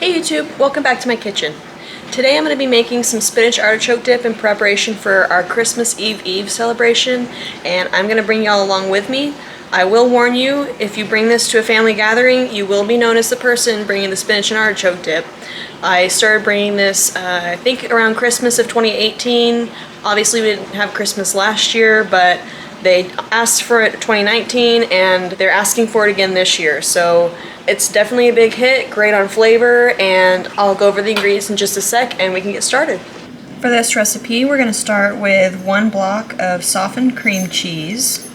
Hey YouTube, welcome back to my kitchen. Today I'm going to be making some spinach artichoke dip in preparation for our Christmas Eve celebration, and I'm going to bring y'all along with me. I will warn you, if you bring this to a family gathering, you will be known as the person bringing the spinach and artichoke dip. I started bringing this, I think around Christmas of 2018. Obviously we didn't have Christmas last year, but they asked for it 2019 and they're asking for it again this year. So it's definitely a big hit, great on flavor, and I'll go over the ingredients in just a sec and we can get started. For this recipe, we're going to start with 1 block of softened cream cheese,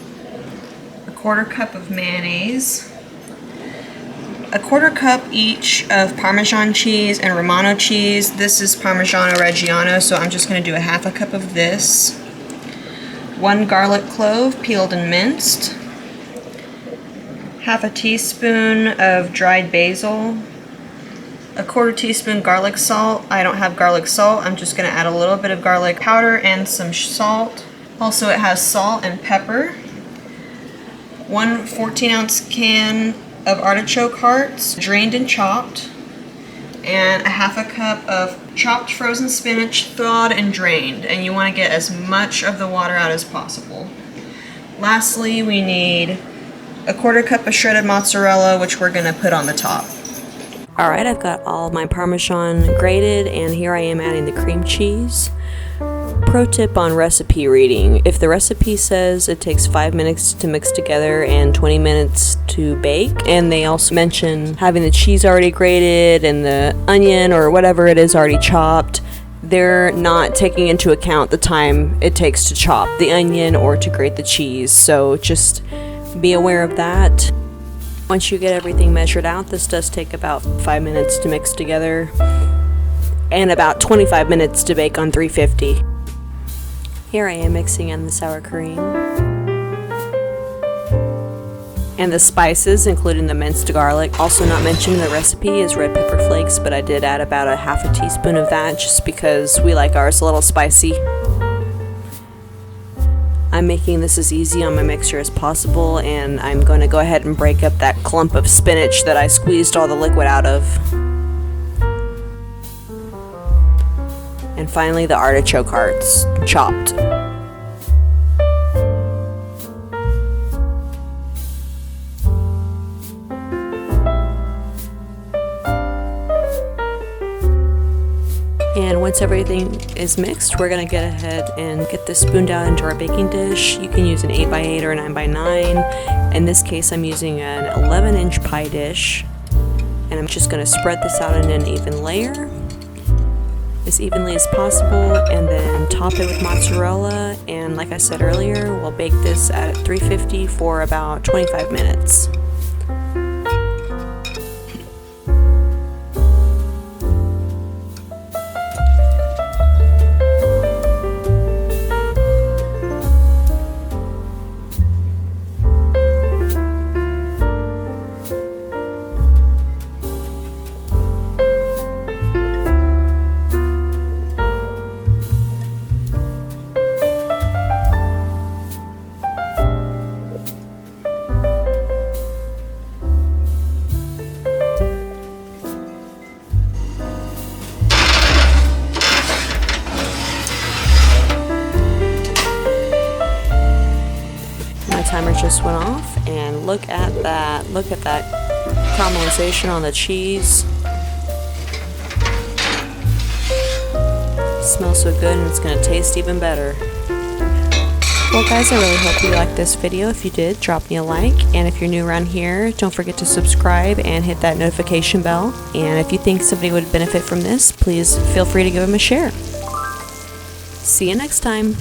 a 1/4 cup of mayonnaise, a 1/4 cup each of Parmesan cheese and Romano cheese. This is Parmigiano Reggiano, so I'm just going to do a 1/2 cup of this. 1 garlic clove, peeled and minced. 1/2 teaspoon of dried basil. A 1/4 teaspoon garlic salt. I don't have garlic salt. I'm just going to add a little bit of garlic powder and some salt. Also, it has salt and pepper. 1 14-ounce can of artichoke hearts, drained and chopped. And a 1/2 cup of chopped frozen spinach, thawed and drained. And you want to get as much of the water out as possible. Lastly, we need a 1/4 cup of shredded mozzarella, which we're going to put on the top. Alright, I've got all my Parmesan grated, and here I am adding the cream cheese. Pro tip on recipe reading: if the recipe says it takes 5 minutes to mix together and 20 minutes to bake, and they also mention having the cheese already grated and the onion or whatever it is already chopped, they're not taking into account the time it takes to chop the onion or to grate the cheese, so just be aware of that. Once you get everything measured out, this does take about 5 minutes to mix together and about 25 minutes to bake on 350. Here I am mixing in the sour cream and the spices, including the minced garlic. Also not mentioned in the recipe is red pepper flakes, but I did add about a 1/2 teaspoon of that just because we like ours a little spicy. I'm making this as easy on my mixer as possible, and I'm going to go ahead and break up that clump of spinach that I squeezed all the liquid out of. And finally, the artichoke hearts, chopped. And once everything is mixed, we're going to get ahead and get this spooned out into our baking dish. You can use an 8x8 or a 9x9. In this case, I'm using an 11-inch pie dish. And I'm just going to spread this out in an even layer, as evenly as possible, and then top it with mozzarella. And like I said earlier, we'll bake this at 350 for about 25 minutes. Timer just went off, and look at that caramelization on the cheese. Smells so good, and it's going to taste even better. Well guys, I really hope you liked this video. If you did, drop me a like, and if you're new around here, don't forget to subscribe and hit that notification bell. And if you think somebody would benefit from this, please feel free to give them a share. See you next time.